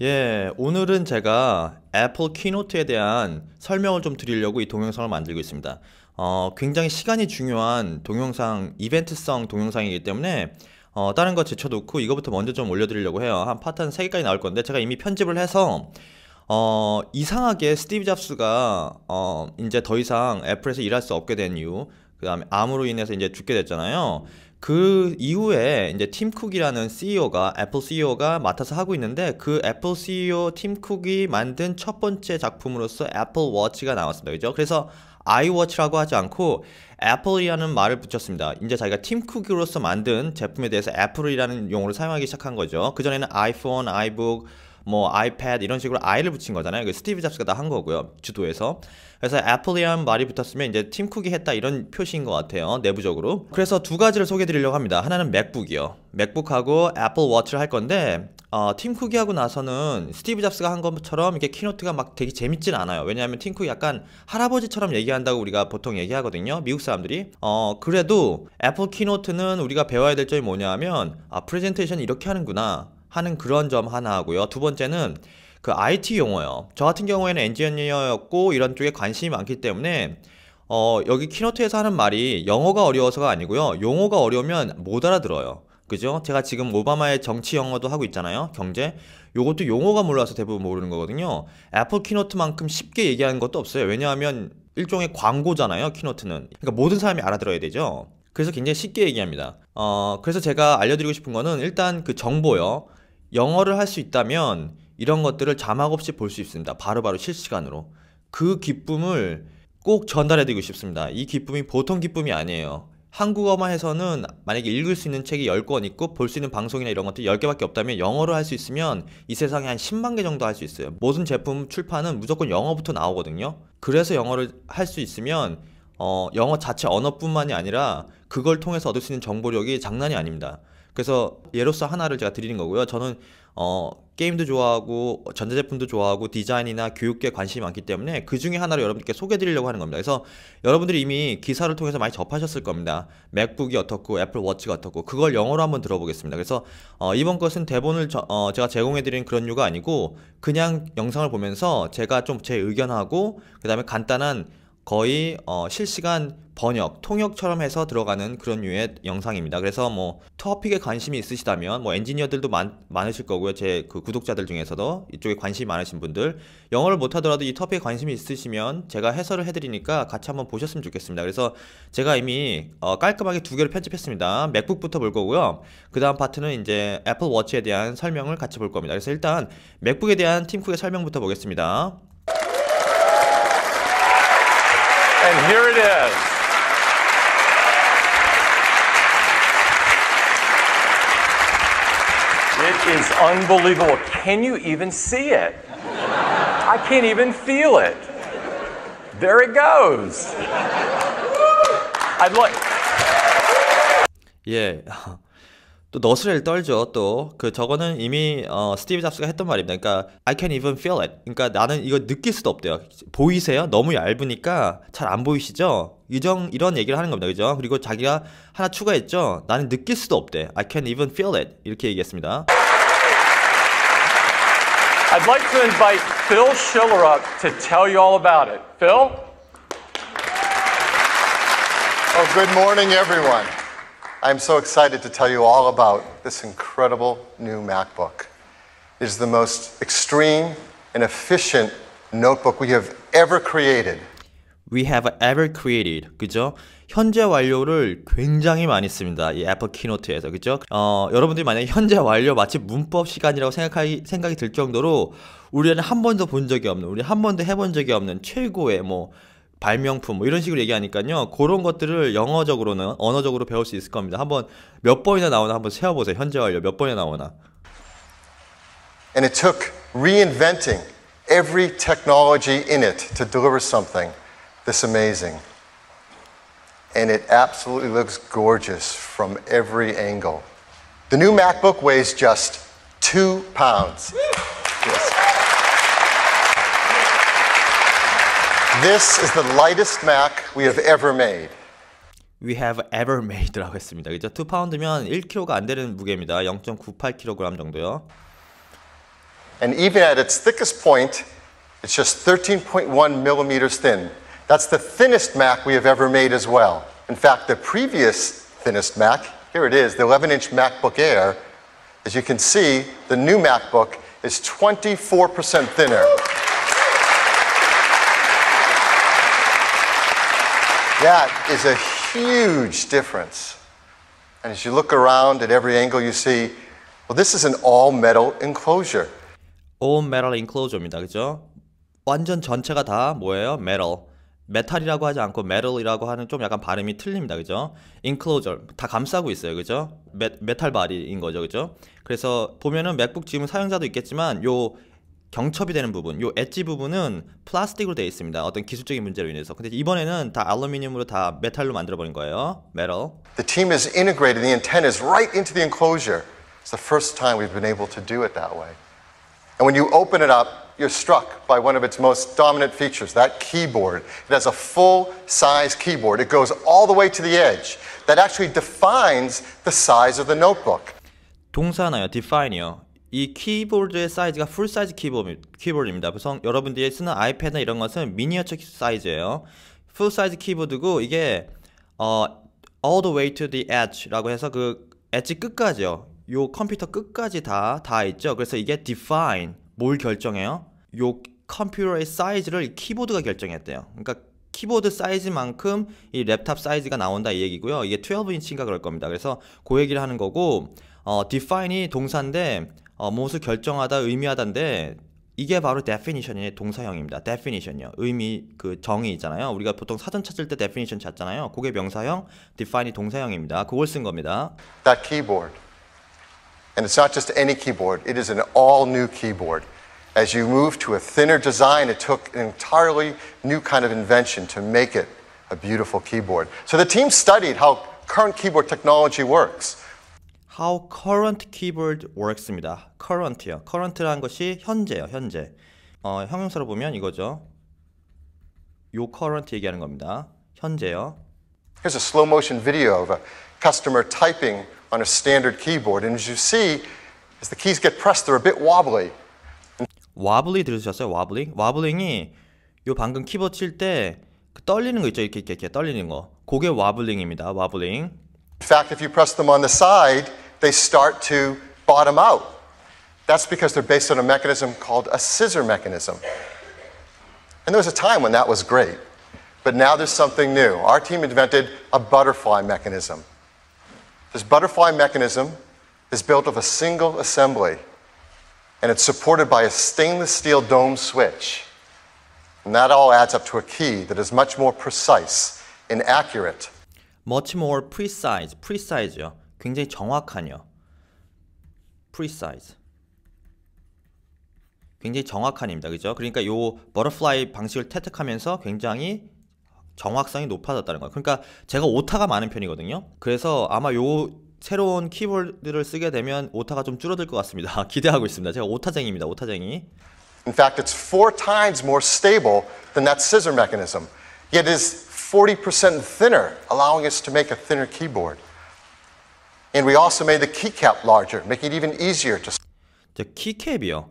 예, 오늘은 제가 애플 키노트에 대한 설명을 좀 드리려고 이 동영상을 만들고 있습니다. 굉장히 시간이 중요한 동영상, 이벤트성 동영상이기 때문에 다른 거 제쳐놓고 이거부터 먼저 좀 올려드리려고 해요. 한 파트 한 3개까지 나올 건데 제가 이미 편집을 해서 이상하게 스티브 잡스가 이제 더 이상 애플에서 일할 수 없게 된 이유, 그 다음에 암으로 인해서 이제 죽게 됐잖아요. 그 이후에 이제 팀 쿡이라는 CEO가 애플 CEO가 맡아서 하고 있는데 그 애플 CEO 팀 쿡이 만든 첫 번째 작품으로서 애플 워치가 나왔습니다. 그죠? 그래서 아이워치라고 하지 않고 애플이라는 말을 붙였습니다. 이제 자기가 팀 쿡으로서 만든 제품에 대해서 애플이라는 용어를 사용하기 시작한 거죠. 그전에는 아이폰, 아이북, 뭐 아이패드 이런 식으로 I를 붙인 거잖아요. 그 스티브 잡스가 다 한 거고요. 주도에서. 그래서 애플이라는 말이 붙었으면 이제 팀 쿡이 했다 이런 표시인 것 같아요. 내부적으로. 그래서 두 가지를 소개해 드리려고 합니다. 하나는 맥북이요. 맥북하고 애플 워치를 할 건데 팀 쿡이 하고 나서는 스티브 잡스가 한 것처럼 이게 키노트가 막 되게 재밌진 않아요. 왜냐하면 팀 쿡이 약간 할아버지처럼 얘기한다고 우리가 보통 얘기하거든요. 미국 사람들이. 그래도 애플 키노트는 우리가 배워야 될 점이 뭐냐면 프레젠테이션 이렇게 하는구나 하는 그런 점 하나 하고요. 두 번째는 그 IT 용어요. 저 같은 경우에는 엔지니어였고 이런 쪽에 관심이 많기 때문에 여기 키노트에서 하는 말이 영어가 어려워서가 아니고요. 용어가 어려우면 못 알아들어요. 그죠? 제가 지금 오바마의 정치 영어도 하고 있잖아요. 경제. 요것도 용어가 몰라서 대부분 모르는 거거든요. 애플 키노트만큼 쉽게 얘기하는 것도 없어요. 왜냐하면 일종의 광고잖아요. 키노트는. 그러니까 모든 사람이 알아들어야 되죠. 그래서 굉장히 쉽게 얘기합니다. 그래서 제가 알려드리고 싶은 거는 일단 그 정보요. 영어를 할 수 있다면 이런 것들을 자막 없이 볼 수 있습니다. 바로바로 실시간으로. 그 기쁨을 꼭 전달해드리고 싶습니다. 이 기쁨이 보통 기쁨이 아니에요. 한국어만 해서는 만약에 읽을 수 있는 책이 10권 있고 볼 수 있는 방송이나 이런 것들이 10개밖에 없다면 영어로 할 수 있으면 이 세상에 한 10만 개 정도 할 수 있어요. 모든 제품 출판은 무조건 영어부터 나오거든요. 그래서 영어를 할 수 있으면 영어 자체 언어뿐만이 아니라 그걸 통해서 얻을 수 있는 정보력이 장난이 아닙니다. 그래서 예로서 하나를 제가 드리는 거고요. 저는 게임도 좋아하고 전자제품도 좋아하고 디자인이나 교육에 관심이 많기 때문에 그 중에 하나를 여러분들께 소개해 드리려고 하는 겁니다. 그래서 여러분들이 이미 기사를 통해서 많이 접하셨을 겁니다. 맥북이 어떻고 애플 워치가 어떻고 그걸 영어로 한번 들어보겠습니다. 그래서 이번 것은 대본을 제가 제공해 드리는 그런 이유가 아니고 그냥 영상을 보면서 제가 좀 제 의견하고 그 다음에 간단한 거의 실시간 번역, 통역처럼 해서 들어가는 그런 류의 영상입니다. 그래서 뭐 토픽에 관심이 있으시다면 뭐 엔지니어들도 많으실 거고요. 제 그 구독자들 중에서도 이쪽에 관심이 많으신 분들 영어를 못하더라도 이 토픽에 관심이 있으시면 제가 해설을 해드리니까 같이 한번 보셨으면 좋겠습니다. 그래서 제가 이미 깔끔하게 두 개를 편집했습니다. 맥북부터 볼 거고요. 그 다음 파트는 이제 애플 워치에 대한 설명을 같이 볼 겁니다. 그래서 일단 맥북에 대한 팀 쿡의 설명부터 보겠습니다. And here it is. It is unbelievable. Can you even see it? I can't even feel it. There it goes. I'd like. 예. 또 너스레를 떨죠. 또 그 저거는 이미 스티브 잡스가 했던 말입니다. 그러니까 I can't even feel it. 그러니까 나는 이거 느낄 수도 없대요. 보이세요? 너무 얇으니까 잘 안 보이시죠? 이런 얘기를 하는 겁니다. 그죠? 그리고 자기가 하나 추가했죠. 나는 느낄 수도 없대. I can't even feel it. 이렇게 얘기했습니다. I'd like to invite Phil Schiller up to tell you all about it. Phil? Oh, good morning, everyone. I'm so excited to tell you all about this incredible new MacBook. It is the most extreme and efficient notebook we have ever created. We have ever created. 그죠? 현재 완료를 굉장히 많이 씁니다. 이 애플 키노트에서. 그죠? 여러분들이 만약에 현재 완료 마치 문법 시간이라고 생각이 들 정도로 우리는 한 번도 본 적이 없는, 우리 한 번도 해본 적이 없는 최고의 뭐 발명품 뭐 이런 식으로 얘기하니까요. 그런 것들을 영어적으로는 언어적으로 배울 수 있을 겁니다. 한번 몇 번이나 나오나 한번 세어보세요. 현재 완료 몇 번이나 나오나. And it took reinventing every technology in it to deliver something this amazing. And it absolutely looks gorgeous from every angle. The new MacBook weighs just 2 pounds. Yes. This is the lightest Mac we have ever made. We have ever made라고 했습니다. 그죠? 2파운드면 1kg가 안 되는 무게입니다. 0.98kg 정도요. And even at its thickest point, it's just 13.1 millimeters thin. That's the thinnest Mac we have ever made as well. In fact, the previous thinnest Mac, here it is, the 11-inch MacBook Air, as you can see, the new MacBook is 24% thinner. That is a huge difference. And as you look around at every angle you see, well, this is an all-metal enclosure. all metal enclosure입니다. 그죠? 완전 전체가 다 뭐예요? metal. 메탈이라고 하지 않고 metal이라고 하는 좀 약간 발음이 틀립니다. 그죠? enclosure 다 감싸고 있어요. 그죠? 메탈 바디인 거죠. 그죠? 그래서 보면은 맥북 지금 사용자도 있겠지만 요 경첩이 되는 부분, 요 엣지 부분은 플라스틱으로 되어 있습니다. 어떤 기술적인 문제로 인해서. 근데 이번에는 다 알루미늄으로 다 메탈로 만들어 버린 거예요. metal. The team has integrated the antennas right into the enclosure. It's the first time we've been able to do it that way. And when you open it up, you're struck by one of its most dominant features, that keyboard. It has a full-size keyboard. It goes all the way to the edge. That actually defines the size of the notebook. 동사나요, define이요. 이 키보드의 사이즈가 풀 사이즈 키보드입니다. 그래서 여러분들이 쓰는 아이패드나 이런 것은 미니어처 사이즈예요. 풀 사이즈 키보드고 이게 all the way to the edge라고 해서 그 엣지 끝까지요. 요 컴퓨터 끝까지 다 있죠. 그래서 이게 define 뭘 결정해요? 요 컴퓨터의 사이즈를 이 키보드가 결정했대요. 그러니까 키보드 사이즈만큼 이 랩탑 사이즈가 나온다 이 얘기고요. 이게 12인치인가 그럴 겁니다. 그래서 그 얘기를 하는 거고 define이 동사인데 무엇을 결정하다, 의미하다인데 이게 바로 definition의 동사형입니다. definition이요. 의미, 그 정의 있잖아요. 우리가 보통 사전 찾을 때 definition 찾잖아요. 그게 명사형, define이 동사형입니다. 그걸 쓴 겁니다. That keyboard. And it's not just any keyboard. It is an all-new keyboard. As you move to a thinner design, it took an entirely new kind of invention to make it a beautiful keyboard. So the team studied how current keyboard technology works. How current keyboard works입니다. current요. current라는 것이 현재요. 현재. 형용사로 보면 이거죠. 요 current 얘기하는 겁니다. 현재요. Here's a slow motion video of a customer typing on a standard keyboard. And as you see, as the keys get pressed, they're a bit wobbly. wobbly 들으셨어요? wobbling? wobbling이 요 방금 키보드 칠 때 그 떨리는 거 있죠? 이렇게 떨리는 거. 그게 wobbling입니다. wobbling. In fact, if you press them on the side, they start to bottom out. That's because they're based on a mechanism called a scissor mechanism. And there was a time when that was great. But now there's something new. Our team invented a butterfly mechanism. This butterfly mechanism is built of a single assembly, and it's supported by a stainless steel dome switch. And that all adds up to a key that is much more precise and accurate. much more precise. precise요. 굉장히 정확하뇨. precise. 굉장히 정확한입니다. 그죠? 그러니까 요 버터플라이 방식을 채택하면서 굉장히 정확성이 높아졌다는 거예요. 그러니까 제가 오타가 많은 편이거든요. 그래서 아마 요 새로운 키보드를 쓰게 되면 오타가 좀 줄어들 것 같습니다. 기대하고 있습니다. 제가 오타쟁이입니다. 오타쟁이. In fact, it's 4 times more stable than that scissor mechanism. Yet it is 40% thinner, allowing us to make a thinner keyboard. And we also made the keycap larger, making it even easier to. 키캡이요.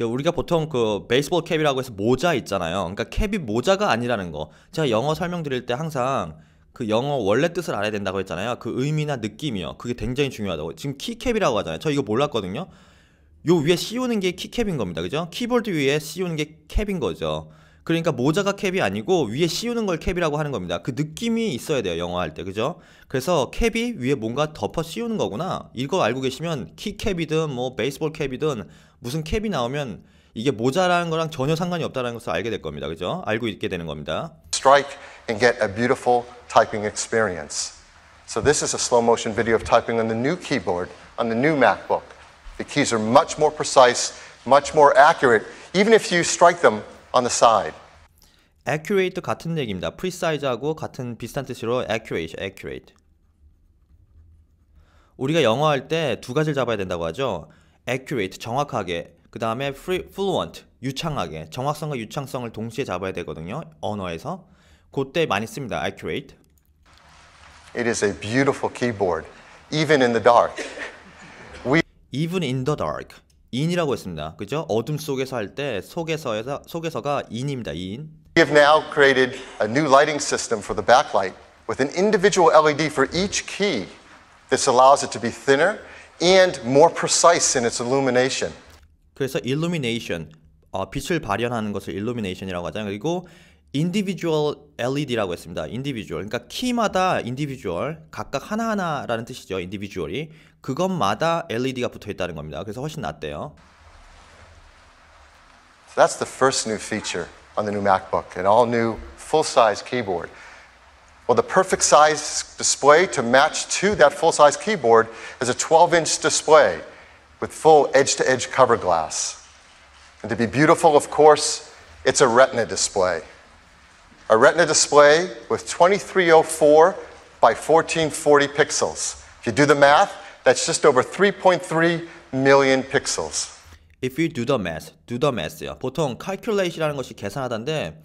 우리가 보통 그 베이스볼 캡이라고 해서 모자 있잖아요. 그러니까 캡이 모자가 아니라는 거. 제가 영어 설명드릴 때 항상 그 영어 원래 뜻을 알아야 된다고 했잖아요. 그 의미나 느낌이요. 그게 굉장히 중요하다고. 지금 키캡이라고 하잖아요. 저 이거 몰랐거든요. 요 위에 씌우는 게 키캡인 겁니다. 그죠? 키보드 위에 씌우는 게 캡인 거죠. 그러니까 모자가 캡이 아니고 위에 씌우는 걸 캡이라고 하는 겁니다. 그 느낌이 있어야 돼요. 영어 할 때. 그죠? 그래서 캡이 위에 뭔가 덮어 씌우는 거구나. 이거 알고 계시면 키캡이든 뭐 베이스볼 캡이든 무슨 캡이 나오면 이게 모자라는 거랑 전혀 상관이 없다는 것을 알게 될 겁니다. 그죠? 알고 있게 되는 겁니다. Strike and get a beautiful typing experience. So this is a slow motion video of typing on the new keyboard, on the new MacBook. The keys are much more precise, much more accurate, even if you strike them on the side. accurate 같은 얘기입니다. precise하고 같은 비슷한 뜻으로 accurate. 우리가 영어 할 때 두 가지를 잡아야 된다고 하죠. accurate, 정확하게. 그 다음에 fluent, 유창하게. 정확성과 유창성을 동시에 잡아야 되거든요. 언어에서. 그때 많이 씁니다. accurate. It is a beautiful keyboard, even in the dark. even in the dark. in이라고 했습니다. 그죠? 어둠 속에서 할 때 속에서가 in입니다. in. We have now created a new lighting system for the backlight with an individual LED for each key. This allows it to be thinner and more precise in its illumination. 그래서 illumination, 빛을 발현하는 것을 illumination이라고 하잖아요. 그리고 individual LED라고 했습니다. individual, 그러니까 키마다 individual, 각각 하나하나라는 뜻이죠. individual이. 그것마다 LED가 붙어 있다는 겁니다. 그래서 훨씬 낫대요. So that's the first new feature on the new MacBook, an all-new full-size keyboard. Well, the perfect size display to match to that full-size keyboard is a 12-inch display with full edge-to-edge cover glass. And to be beautiful, of course, it's a Retina display. A Retina display with 2304 by 1440 pixels. If you do the math, that's just over 3.3 million pixels. If you do the math요. 보통 calculate이라는 것이 계산하다인데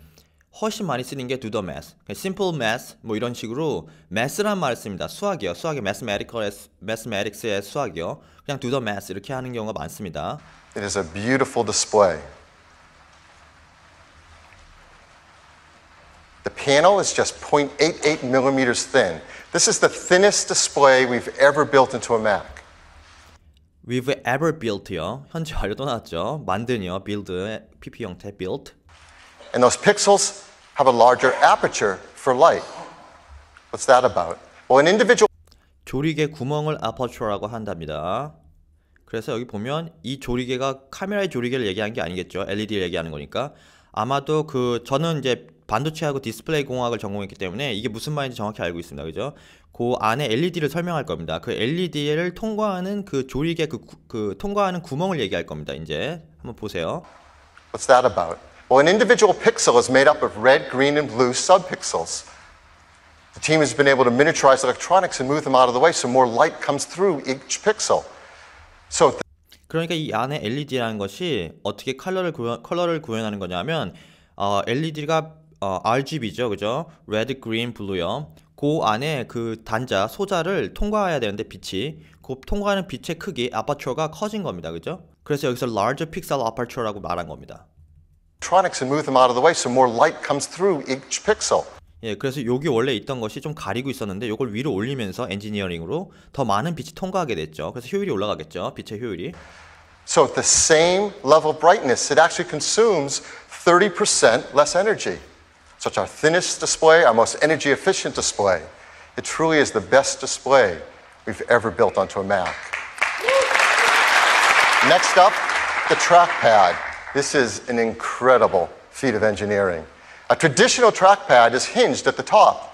훨씬 많이 쓰는 게 do the math. simple math 뭐 이런 식으로 math라는 말을 씁니다. 수학이요. 수학의 mathematics의 수학이요. 그냥 do the math 이렇게 하는 경우가 많습니다. It is a beautiful display. The panel is just 0.88 millimeters thin. This is the thinnest display we've ever built into a Mac. We've ever built요. 현재 완료도 나왔죠. 만든이요. build, PP 형태 built. And those pixels have a larger aperture for light. What's that about? Well, an individual 조리개 구멍을 aperture라고 한답니다. 그래서 여기 보면 이 조리개가 카메라의 조리개를 얘기하는 게 아니겠죠. LED를 얘기하는 거니까. 아마도 저는 이제 반도체하고 디스플레이 공학을 전공했기 때문에 이게 무슨 말인지 정확히 알고 있습니다. 그죠? 그 안에 LED를 설명할 겁니다. 그 LED를 통과하는 그 조리개 그 통과하는 구멍을 얘기할 겁니다. 이제 한번 보세요. What's that about? Well, an individual pixel is made up of red, green, and blue subpixels. The team has been able to miniaturize electronics and move them out of the way so more light comes through each pixel. So 그러니까 이 안에 LED라는 것이 어떻게 컬러를 구현하는 거냐면 LED가 RGB죠, 그죠? Red, Green, Blue요. 그 안에 그 단자, 소자를 통과해야 되는데 빛이 그 통과하는 빛의 크기, 아파처가 커진 겁니다, 그죠? 그래서 여기서 larger pixel aperture라고 말한 겁니다. electronics and move them out of the way so more light comes through each pixel. 예, 그래서 여기 원래 있던 것이 좀 가리고 있었는데 이걸 위로 올리면서 엔지니어링으로 더 많은 빛이 통과하게 됐죠. 그래서 효율이 올라가겠죠, 빛의 효율이. So at the same level of brightness, it actually consumes 30% less energy. So it's our thinnest display, our most energy efficient display. It truly is the best display we've ever built onto a Mac. Next up, the trackpad. This is an incredible feat of engineering. A traditional trackpad is hinged at the top.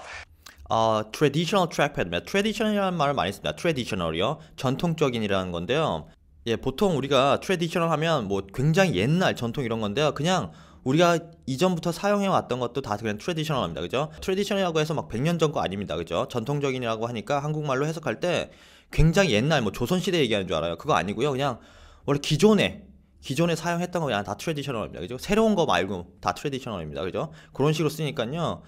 traditional trackpad입니다. tradition이라는 말을 많이 씁니다. traditional이요. 전통적인이라는 건데요. 예, 보통 우리가 traditional 하면 뭐 굉장히 옛날 전통 이런 건데요. 그냥 우리가 이전부터 사용해 왔던 것도 다 그냥 traditional입니다. 그죠? tradition이라고 해서 막 100년 전 거 아닙니다. 그죠? 전통적인이라고 하니까 한국말로 해석할 때 굉장히 옛날 뭐 조선시대 얘기하는 줄 알아요. 그거 아니고요. 그냥 원래 기존에 사용했던 거 그냥 다 트래디셔널입니다. 그죠? 새로운 거 말고 다 트래디셔널입니다. 그죠? 그런 식으로 쓰니까요.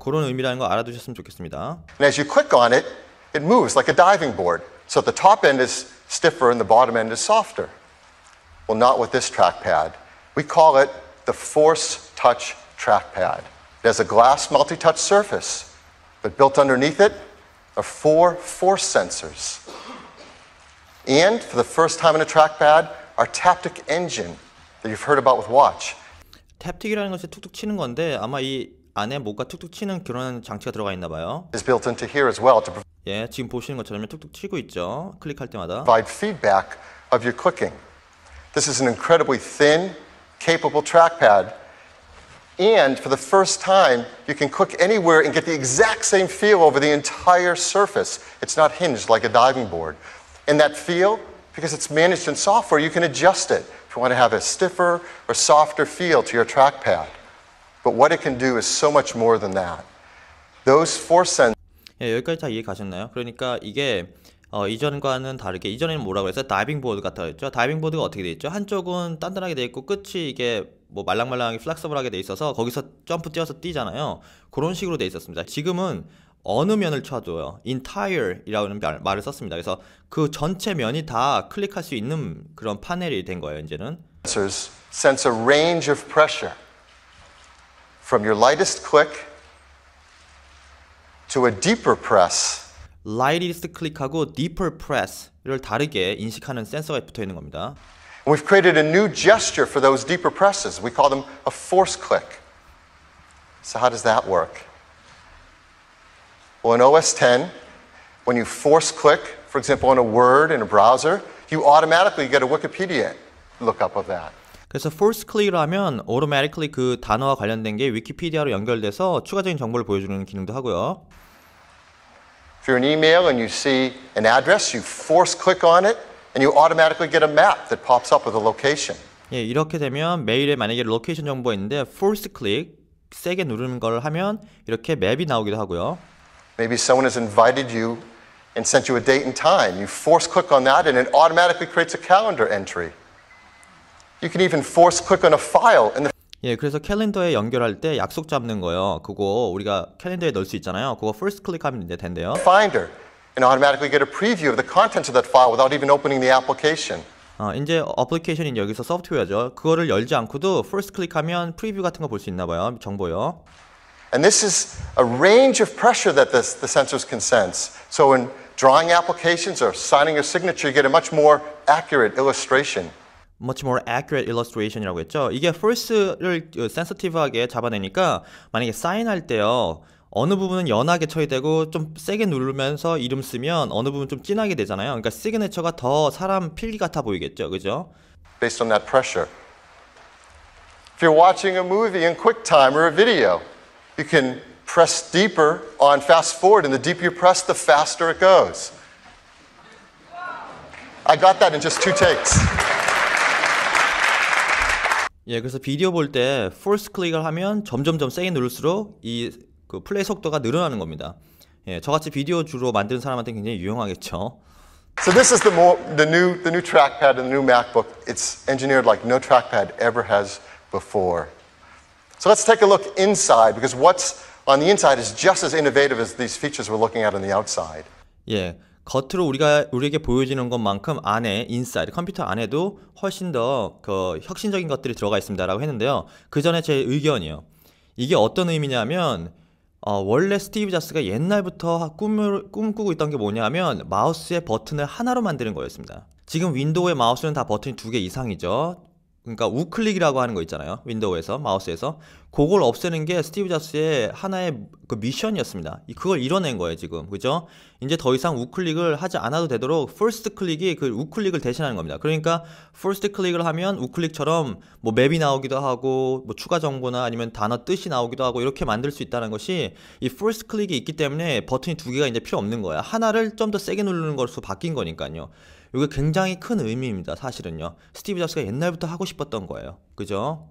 그런 의미라는 거 알아두셨으면 좋겠습니다. And as you click on it, it moves like a diving board. So the top end is stiffer and the bottom end is softer. Well, not with this trackpad. We call it the Force Touch trackpad. It has a glass multi-touch surface, but built underneath it are 4 force sensors. And for the first time in a trackpad, our Taptic engine that you've heard about with Watch. 탭틱이라는 것이 툭툭 치는 건데 아마 이 안에 뭔가 툭툭 치는 그런 장치가 들어가 있나 봐요. Is built into here as well to 예, 지금 보시는 것처럼 툭툭 치고 있죠. 클릭할 때마다. provide feedback of your clicking. This is an incredibly thin, capable trackpad. And for the first time, you can click anywhere and get the exact same feel over the entire surface. It's not hinged like a diving board. And that feel, because it's managed in software, you can adjust it if you want to have a stiffer or softer feel to your trackpad. But what it can do is so much more than that. Those force sensors 예, 여기까지 다 이해 가셨나요? 그러니까 이게 이전과는 다르게 이전에는 뭐라고 했어요? 다이빙 보드 같다고 했죠. 다이빙 보드가 어떻게 돼 있죠? 한쪽은 단단하게 돼 있고 끝이 이게 뭐 말랑말랑하게 플렉서블하게 돼 있어서 거기서 점프 뛰어서 뛰잖아요. 그런 식으로 돼 있었습니다. 지금은 어느 면을 쳐도요. entire이라는 말을 썼습니다. 그래서 그 전체 면이 다 클릭할 수 있는 그런 파넬이 된 거예요, 이제는. Sensors sense a range of pressure from your lightest click to a deeper press. lightest click하고 deeper press를 다르게 인식하는 센서가 붙어 있는 겁니다. And we've created a new gesture for those deeper presses. We call them a force click. So how does that work? Well, in OS X, when you force click, for example, on a word in a browser, you automatically get a Wikipedia lookup of that. 그래서 force click을 하면 automatically 그 단어와 관련된 게 위키피디아로 연결돼서 추가적인 정보를 보여주는 기능도 하고요. If you're an email and you see an address, you force click on it, and you automatically get a map that pops up with a location. 예, 이렇게 되면 메일에 만약에 로케이션 정보가 있는데 force click 세게 누르는 걸 하면 이렇게 맵이 나오기도 하고요. Maybe someone has invited you and sent you a date and time. You force click on that, and it automatically creates a calendar entry. You can even force click on a file in the 예, 그래서 캘린더에 연결할 때 약속 잡는 거요. 그거 우리가 캘린더에 넣을 수 있잖아요. 그거 first 클릭하면 이제 된대요. Finder and automatically get a preview of the contents of that file without even opening the application. 이제 어플리케이션인 여기서 소프트웨어죠. 그거를 열지 않고도 first 클릭하면 프리뷰 같은 거 볼 수 있나 봐요. 정보요. And this is a range of pressure that the sensors can sense. So in drawing applications or signing your signature, you get a much more accurate illustration. much more accurate illustration이라고 했죠. 이게 force를 sensitive하게 잡아내니까 만약에 사인할 때요. 어느 부분은 연하게 처리되고 좀 세게 누르면서 이름 쓰면 어느 부분 좀 진하게 되잖아요. 그러니까 시그네처가 더 사람 필기 같아 보이겠죠. 그죠? Based on that pressure. If you're watching a movie in QuickTime or a video, you can press deeper on fast forward, and the deeper you press, the faster it goes. I got that in just 2 takes. 예, 그래서 비디오 볼 때 force 클릭을 하면 점점점 세게 누를수록 이 그 플레이 속도가 늘어나는 겁니다. 예, 저같이 비디오 주로 만드는 사람한테 굉장히 유용하겠죠. So this is the new trackpad in the new MacBook. It's engineered like no trackpad ever has before. So let's take a look inside, because what's on the inside is just as innovative as these features we're looking at on the outside. 예, 겉으로 우리에게 보여지는 것만큼 안에 인사이드 컴퓨터 안에도 훨씬 더 그 혁신적인 것들이 들어가 있습니다라고 했는데요. 그 전에 제 의견이요. 이게 어떤 의미냐면 원래 스티브 잡스가 옛날부터 꿈꾸고 있던 게 뭐냐면 마우스의 버튼을 하나로 만드는 거였습니다. 지금 윈도우의 마우스는 다 버튼이 2개 이상이죠. 그러니까 우클릭이라고 하는 거 있잖아요. 윈도우에서, 마우스에서. 그걸 없애는 게 스티브 잡스의 하나의 그 미션이었습니다. 그걸 이뤄낸 거예요, 지금. 그죠? 이제 더 이상 우클릭을 하지 않아도 되도록 first 클릭이 그 우클릭을 대신하는 겁니다. 그러니까 first 클릭을 하면 우클릭처럼 뭐 맵이 나오기도 하고 뭐 추가 정보나 아니면 단어 뜻이 나오기도 하고 이렇게 만들 수 있다는 것이 이 first 클릭이 있기 때문에 버튼이 2개가 이제 필요 없는 거야. 하나를 좀 더 세게 누르는 것으로 바뀐 거니까요. 이게 굉장히 큰 의미입니다. 사실은요. 스티브 잡스가 옛날부터 하고 싶었던 거예요. 그죠?